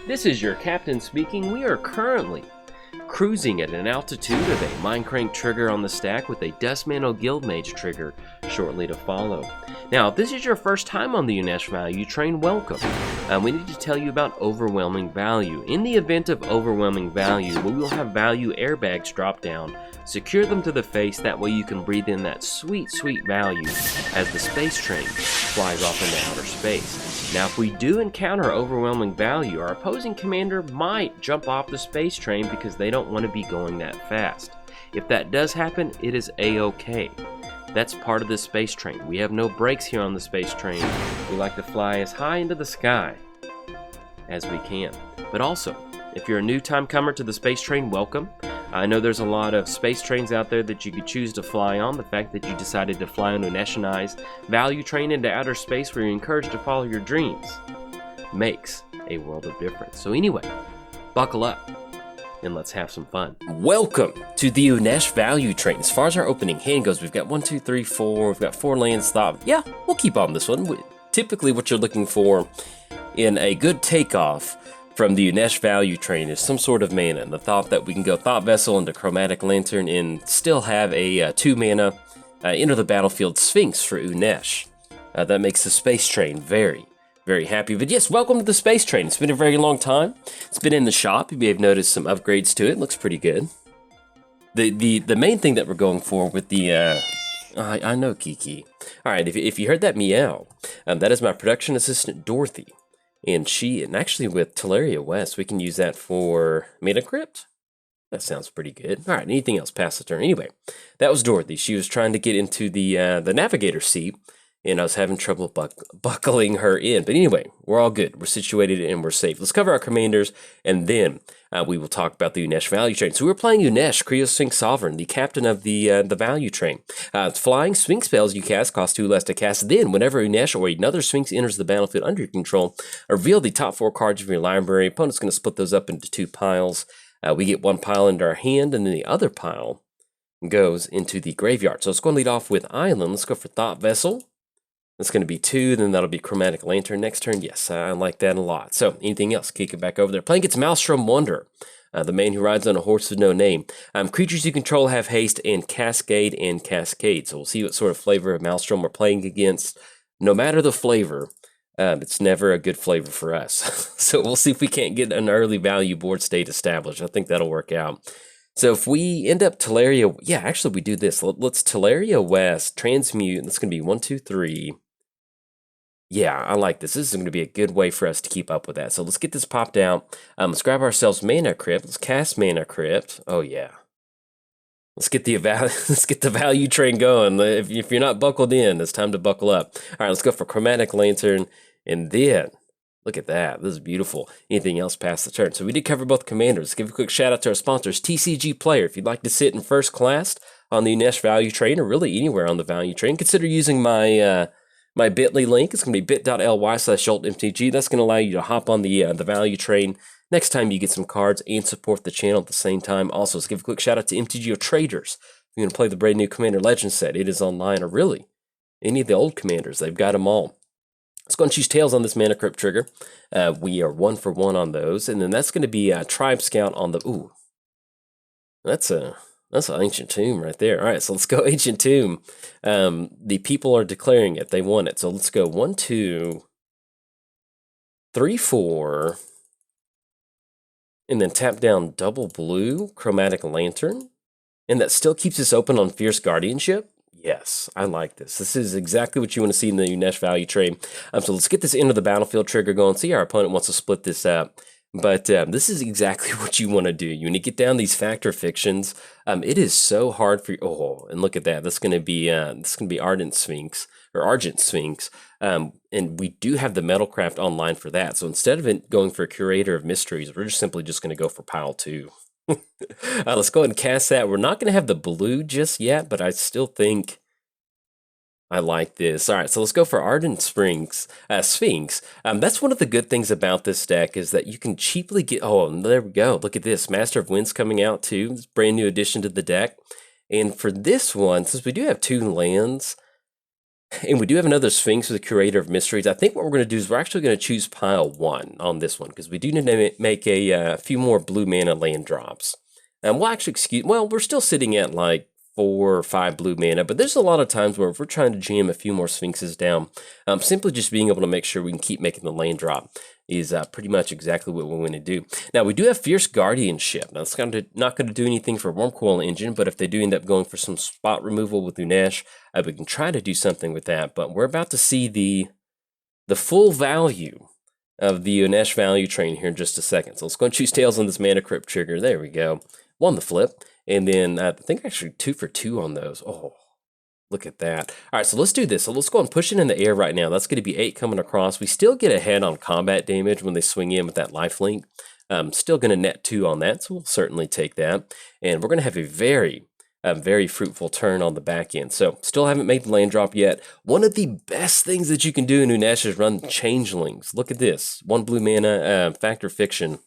This is your captain speaking. We are currently cruising at an altitude of a Mindcrank trigger on the stack with a Dustmantle Guildmage trigger shortly to follow. Now, if this is your first time on the Unesh Value Train, welcome. We need to tell you about Overwhelming Value. In the event of Overwhelming Value, we will have value airbags drop down. Secure them to the face, that way you can breathe in that sweet, sweet value as the space train flies off into outer space. Now, if we do encounter Overwhelming Value, our opposing commander might jump off the space train because they don't want to be going that fast. If that does happen, it is a-okay. That's part of the space train. We have no brakes here on the space train. We like to fly as high into the sky as we can. But also, if you're a new time comer to the space train, welcome. I know there's a lot of space trains out there that you could choose to fly on. The fact that you decided to fly on an Uneshanized value train into outer space where you're encouraged to follow your dreams makes a world of difference. So anyway, buckle up and let's have some fun. Welcome to the Unesh Value Train. As far as our opening hand goes, we've got 1, 2, 3, 4. We've got 4 lands. Thought, yeah, we'll keep on this one. Typically, what you're looking for in a good takeoff from the Unesh Value Train is some sort of mana. And the thought that we can go Thought Vessel into Chromatic Lantern and still have a 2 mana enter the battlefield Sphinx for Unesh. That makes the space train very happy. But yes, welcome to the space train. It's been a very long time. It's been in the shop. You may have noticed some upgrades to it. It looks pretty good. The main thing that we're going for with the I know, Kiki. All right, if you heard that meow, that is my production assistant Dorothy, and actually with Teleria West, we can use that for Mana Crypt. That sounds pretty good. All right, anything else past the turn? Anyway, that was Dorothy. She was trying to get into the navigator seat, and I was having trouble buckling her in. But anyway, we're all good. We're situated and we're safe. Let's cover our commanders, and then we will talk about the Unesh Value Train. So we're playing Unesh, Criosphinx Sovereign, the captain of the Value Train. Flying Sphinx spells you cast cost 2 less to cast. Then, whenever Unesh or another Sphinx enters the battlefield under your control, reveal the top 4 cards of your library. Opponent's going to split those up into 2 piles. We get 1 pile into our hand, and then the other pile goes into the graveyard. So let's go and lead off with Island. Let's go for Thought Vessel. That's going to be 2, then that'll be Chromatic Lantern next turn. Yes, I like that a lot. So, anything else? Kick it back over there. Playing against Maelstrom Wonder, the man who rides on a horse with no name. Creatures you control have haste and Cascade and Cascade. So, we'll see what sort of flavor of Maelstrom we're playing against. No matter the flavor, it's never a good flavor for us. So, we'll see if we can't get an early value board state established. I think that'll work out. So if we end up Teleria, yeah, actually we do this. Let's Teleria West, transmute, and that's going to be 1, 2, 3. Yeah, I like this. This is going to be a good way for us to keep up with that. So let's get this popped out. Let's grab ourselves Mana Crypt. Let's cast Mana Crypt. Oh yeah. Let's get the value train going. If you're not buckled in, it's time to buckle up. All right, let's go for Chromatic Lantern, and then look at that. This is beautiful. Anything else past the turn? So we did cover both commanders. Let's give a quick shout out to our sponsors, TCG Player. If you'd like to sit in first class on the Unesh Value Train, or really anywhere on the Value Train, consider using my my bit.ly link. It's going to be bit.ly/JoltMTG. That's going to allow you to hop on the Value Train next time you get some cards and support the channel at the same time. Also, let's give a quick shout out to MTGOTraders. If you're going to play the brand new Commander Legends set, it is online, or really any of the old commanders. They've got them all. Let's go and choose Tails on this Mana Crypt trigger. We are 1 for 1 on those. And then that's going to be Tribe Scout on the... Ooh. That's an Ancient Tomb right there. All right, so let's go Ancient Tomb. The people are declaring it. They want it. So let's go 1, 2, 3, 4. And then tap down double blue, Chromatic Lantern. And that still keeps us open on Fierce Guardianship. Yes, I like this. This is exactly what you want to see in the Unesh Value Train. So let's get this into the battlefield trigger going. See, our opponent wants to split this up. But this is exactly what you want to do. You want to get down these factor fictions. It is so hard for you. Oh, and look at that. That's going to be Ardent Sphinx or Argent Sphinx. And we do have the Metalcraft online for that. So instead of it going for a Curator of Mysteries, we're just simply going to go for Pile 2. Let's go ahead and cast that. We're not going to have the blue just yet, but I still think I like this. All right, so let's go for Ardent Sphinx. That's one of the good things about this deck is that you can cheaply get... Oh, there we go. Look at this. Master of Winds coming out too. It's a brand new addition to the deck. And for this one, since we do have 2 lands, And we do have another Sphinx with the Curator of Mysteries. I think what we're going to do is we're actually going to choose pile 1 on this one, because we do need to make a few more blue mana land drops. And we'll actually, well, we're still sitting at like 4 or 5 blue mana, but there's a lot of times where if we're trying to jam a few more Sphinxes down, simply just being able to make sure we can keep making the land drop is pretty much exactly what we want to do. Now, we do have Fierce Guardianship. Now, it's not going to do anything for Wormcoil Engine, but if they do end up going for some spot removal with Unesh, we can try to do something with that. But we're about to see the full value of the Unesh value train here in just a second. So let's go and choose Tails on this Mana Crypt trigger. There we go. One the flip. And then I think actually 2 for 2 on those. Oh, look at that. All right, so let's do this. So let's go and push it in the air right now. That's going to be 8 coming across. We still get ahead on combat damage when they swing in with that lifelink. Still going to net 2 on that, so we'll certainly take that. And we're going to have a very fruitful turn on the back end. So still haven't made the land drop yet. One of the best things that you can do in Unesh is run Changelings. Look at this. 1 blue mana, Factor Fiction.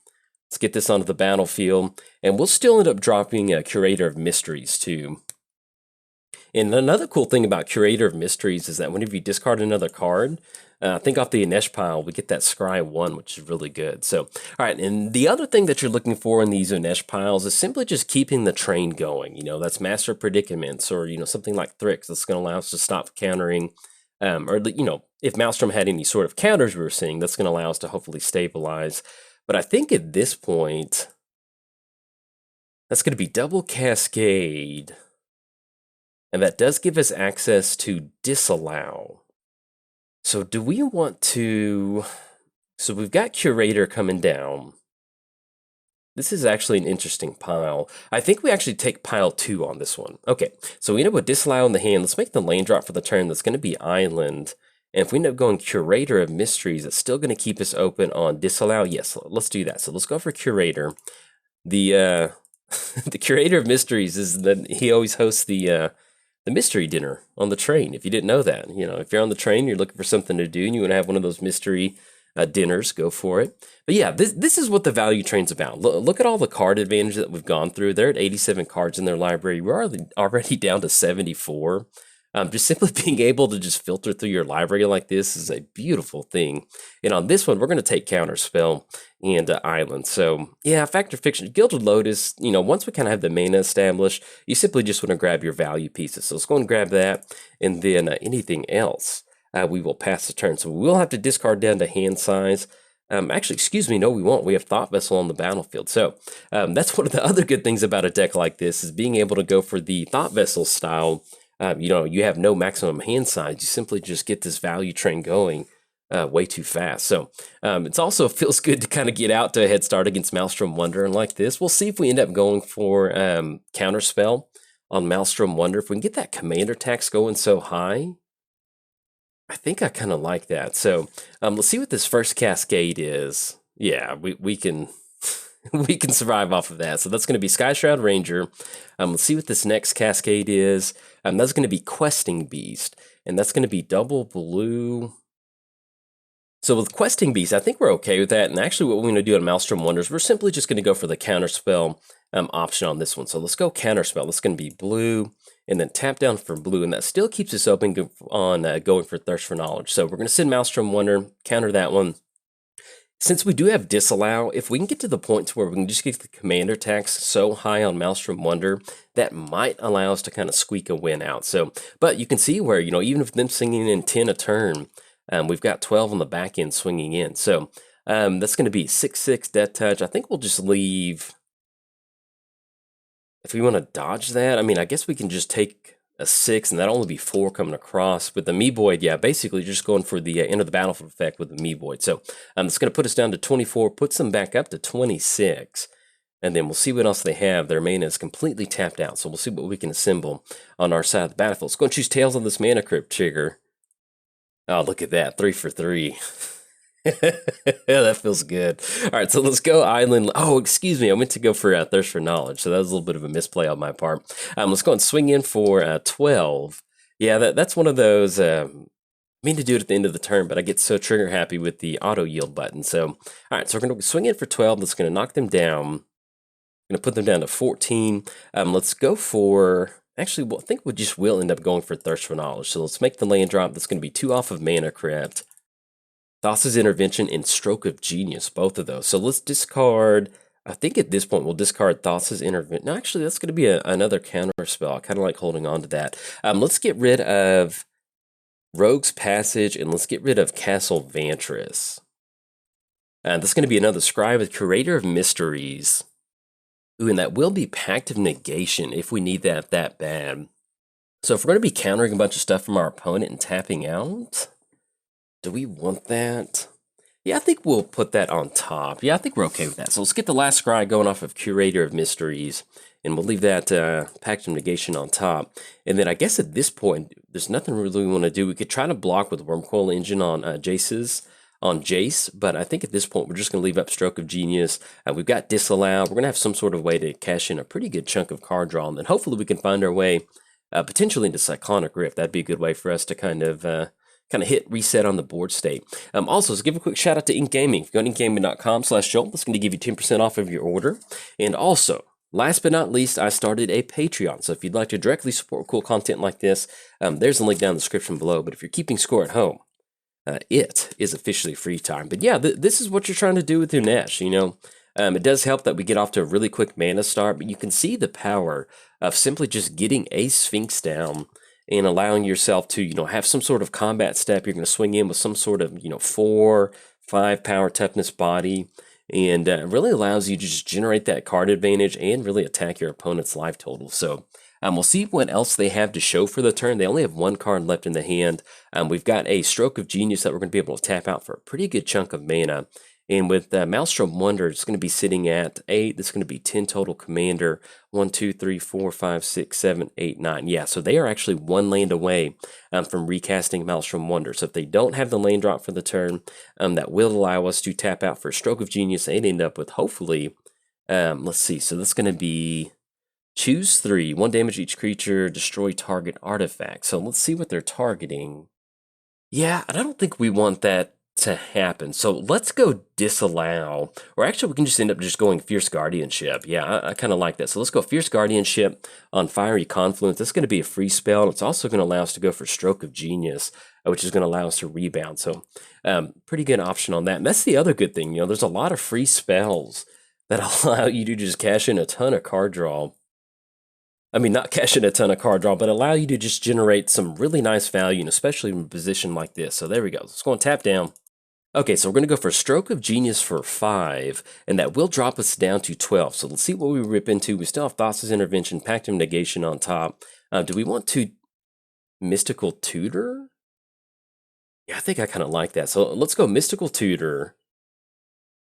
Let's get this onto the battlefield. And we'll still end up dropping a Curator of Mysteries too. And another cool thing about Curator of Mysteries is that whenever you discard another card, I think off the Unesh pile, we get that Scry 1, which is really good. So, all right, and the other thing that you're looking for in these Unesh piles is simply just keeping the train going. You know, that's Master Predicaments or, you know, something like Thrix that's going to allow us to stop countering. Or, you know, if Maelstrom had any sort of counters we were seeing, that's going to allow us to hopefully stabilize. But I think at this point, that's going to be double Cascade. And that does give us access to disallow. So do we want to... So we've got Curator coming down. This is actually an interesting pile. I think we actually take pile 2 on this one. Okay, so we end up with disallow in the hand. Let's make the land drop for the turn. That's going to be Island. And if we end up going Curator of Mysteries, it's still going to keep us open on disallow. Yes, let's do that. So let's go for Curator. The the Curator of Mysteries is that he always hosts the mystery dinner on the train. If you didn't know that, you know, if you're on the train, you're looking for something to do and you want to have one of those mystery dinners, go for it. But yeah, this is what the value train's about. Look at all the card advantage that we've gone through. They're at 87 cards in their library. We're already down to 74. Just simply being able to just filter through your library like this is a beautiful thing. And on this one, we're going to take Counterspell and Island. So yeah, Factor Fiction, Gilded Lotus, you know, once we kind of have the mana established, you simply just want to grab your value pieces. So let's go and grab that, and then anything else, we will pass the turn. So we will have to discard down to hand size. Actually, excuse me, no, we won't. We have Thought Vessel on the battlefield. So that's one of the other good things about a deck like this, is being able to go for the Thought Vessel style. You know, you have no maximum hand size. You simply just get this value train going way too fast. So it also feels good to kind of get out to a head start against Maelstrom Wonder. And like this, we'll see if we end up going for Counterspell on Maelstrom Wonder. If we can get that commander tax going so high, I think I kind of like that. So let's see what this first Cascade is. Yeah, we can... we can survive off of that. So that's going to be Sky Shroud Ranger. Let's see what this next Cascade is. That's going to be Questing Beast. And that's going to be double blue. So with Questing Beast, I think we're okay with that. And actually what we're going to do at Maelstrom Wonders, we're simply just going to go for the Counterspell option on this one. So let's go Counterspell. That's going to be blue. And then tap down for blue. And that still keeps us open on going for Thirst for Knowledge. So we're going to send Maelstrom Wonder, counter that one. Since we do have Disallow, if we can get to the point where we can just get the commander tax so high on Maelstrom Wonder, that might allow us to kind of squeak a win out. So, but you can see where, you know, even if them swinging in 10 a turn, we've got 12 on the back end swinging in. So that's going to be 6/6 Death Touch. I think we'll just leave. If we want to dodge that, I mean, I guess we can just take a 6, and that'll only be 4 coming across. With the Meeboid, yeah, basically just going for the end of the battlefield effect with the Meeboid. So it's going to put us down to 24, puts them back up to 26, and then we'll see what else they have. Their mana is completely tapped out, so we'll see what we can assemble on our side of the battlefield. Let's go and choose Tails on this Mana Crypt trigger. Oh, look at that, 3 for 3. Yeah, that feels good. All right, so let's go Island. Oh, excuse me, I meant to go for Thirst for Knowledge, so that was a little bit of a misplay on my part. Let's go and swing in for 12. Yeah, that's one of those, I mean to do it at the end of the turn, but I get so trigger happy with the auto yield button. So, all right, so we're going to swing in for 12. That's going to knock them down. Going to put them down to 14. Let's go for, Actually, I think we just will end up going for Thirst for Knowledge. So let's make the land drop. That's going to be 2 off of Mana Crypt. Thassa's Intervention and Stroke of Genius, both of those. So let's discard. I think at this point we'll discard Thassa's Intervention. No, actually, that's going to be another counter spell. I kind of like holding on to that. Let's get rid of Rogue's Passage and let's get rid of Castle Vantress. That's going to be another Scribe with Curator of Mysteries. Ooh, and that will be Pact of Negation if we need that bad. So if we're going to be countering a bunch of stuff from our opponent and tapping out, do we want that? Yeah, I think we'll put that on top. Yeah, I think we're okay with that. So let's get the last Scribe going off of Curator of Mysteries, and we'll leave that Pact of Negation on top. And then I guess at this point, there's nothing really we want to do. We could try to block with Wormcoil Engine on Jace, but I think at this point we're just going to leave up Stroke of Genius. We've got Disallow. We're going to have some sort of way to cash in a pretty good chunk of card draw, and then hopefully we can find our way potentially into Cyclonic Rift. That'd be a good way for us to kind of hit reset on the board state. Also, let's give a quick shout out to Ink Gaming. If you go to inkgaming.com/Jolt, that's going to give you 10% off of your order. And also, last but not least, I started a Patreon. So if you'd like to directly support cool content like this, there's a link down in the description below. But if you're keeping score at home, it is officially free time. But yeah, this is what you're trying to do with Unesh, you know. It does help that we get off to a really quick mana start, but you can see the power of simply just getting a Sphinx down and allowing yourself to, you know, have some sort of combat step. You're going to swing in with some sort of, you know, 4-5 power toughness body, and really allows you to just generate that card advantage and really attack your opponent's life total. So we'll see what else they have to show for the turn. They only have 1 card left in the hand. We've got a Stroke of Genius that we're going to be able to tap out for a pretty good chunk of mana. And with Maelstrom Wonder, it's going to be sitting at 8. That's going to be 10 total commander. 1, 2, 3, 4, 5, 6, 7, 8, 9. Yeah, so they are actually 1 land away from recasting Maelstrom Wonder. So if they don't have the land drop for the turn, that will allow us to tap out for Stroke of Genius and end up with hopefully, let's see, so that's going to be choose 3, 1 damage each creature, destroy target artifact. So let's see what they're targeting. Yeah, and I don't think we want that to happen. So let's go Disallow, or actually we can just end up just going Fierce Guardianship. Yeah, I kind of like that. So let's go Fierce Guardianship on Fiery Confluence. That's going to be a free spell, and it's also going to allow us to go for Stroke of Genius, which is going to allow us to rebound. So pretty good option on that. And that's the other good thing. You know, there's a lot of free spells that allow you to just cash in a ton of card draw. I mean, not cash in a ton of card draw, but allow you to just generate some really nice value, and especially in a position like this. So there we go. Let's go and tap down. Okay, so we're going to go for Stroke of Genius for 5, and that will drop us down to 12. So let's see what we rip into. We still have Thassa's Intervention, Pact of Negation on top. Do we want to Mystical Tutor? Yeah, I think I kind of like that. So let's go Mystical Tutor.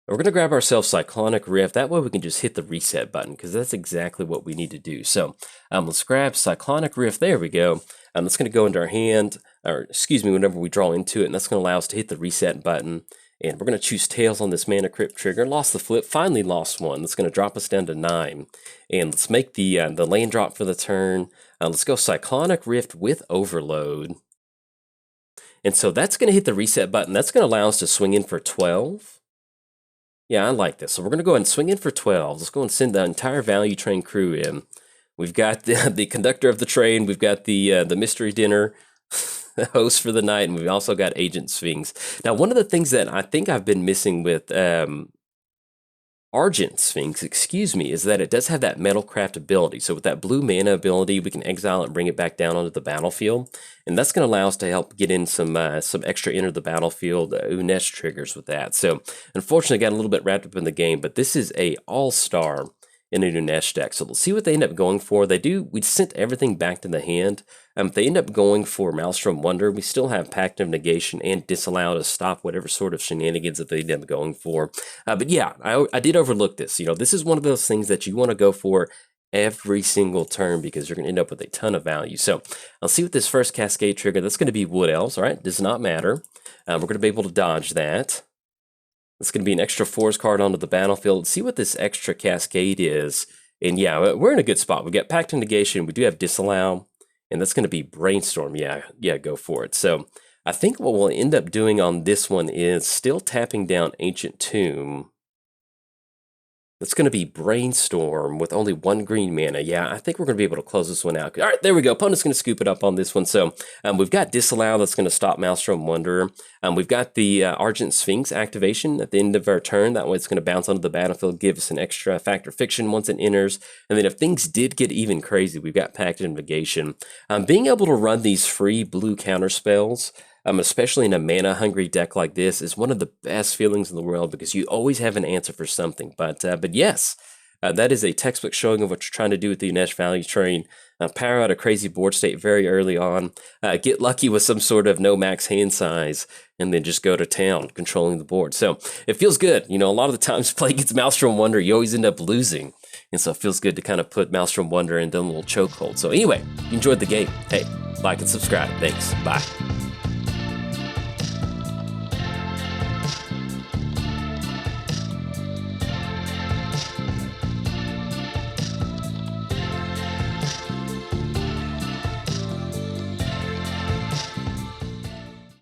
We're going to grab ourselves Cyclonic Rift. That way we can just hit the reset button, because that's exactly what we need to do. So let's grab Cyclonic Rift. There we go. That's going to go into our hand, or excuse me, whenever we draw into it, and that's going to allow us to hit the reset button. And we're going to choose Tails on this Mana Crypt trigger. Lost the flip, finally lost 1. That's going to drop us down to 9. And let's make the land drop for the turn. Let's go Cyclonic Rift with Overload. And so that's going to hit the reset button. That's going to allow us to swing in for 12. Yeah, I like this. So we're going to go ahead and swing in for 12. Let's go and send the entire Value Train crew in. We've got the conductor of the train. We've got the mystery dinner host for the night, and we've also got Agent Sphinx. Now, one of the things that I think I've been missing with Argent Sphinx, is that it does have that Metalcraft ability. So with that blue mana ability, we can exile it and bring it back down onto the battlefield, and that's going to allow us to help get in some extra enter the battlefield Unesh triggers with that. So unfortunately, I got a little bit wrapped up in the game, but this is a all-star in a Unesh deck. So let's see what they end up going for. We sent everything back to the hand. If they end up going for Maelstrom Wonder, we still have Pact of Negation and Disallow to stop whatever sort of shenanigans that they end up going for. But yeah, I did overlook this. You know, this is one of those things that you want to go for every single turn, because you're going to end up with a ton of value. So I'll see what this first Cascade trigger, that's going to be Wood Elves, all right? Does not matter. We're going to be able to dodge that. It's going to be an extra force card onto the battlefield. Let's see what this extra Cascade is. And yeah, we're in a good spot. We've got Pact of Negation. We do have Disallow. And that's going to be Brainstorm. Yeah, go for it. So I think what we'll end up doing on this one is still tapping down Ancient Tomb. That's going to be Brainstorm with only 1 green mana. Yeah, I think we're going to be able to close this one out. All right, there we go. Opponent's going to scoop it up on this one. So we've got Disallow that's going to stop Maelstrom Wanderer. We've got the Argent Sphinx activation at the end of our turn. That way it's going to bounce onto the battlefield, give us an extra Fact or Fiction once it enters. And then if things did get even crazy, we've got Pact and Negation. Being able to run these free blue counter spells, especially in a mana-hungry deck like this, is one of the best feelings in the world because you always have an answer for something. But yes, that is a textbook showing of what you're trying to do with the Unesh value train. Power out a crazy board state very early on, get lucky with some sort of no max hand size, and then just go to town controlling the board. So it feels good. You know, a lot of the times play against Maelstrom Wonder, you always end up losing. And so it feels good to kind of put Maelstrom Wonder into a little chokehold. So anyway, if you enjoyed the game, hey, like and subscribe. Thanks. Bye.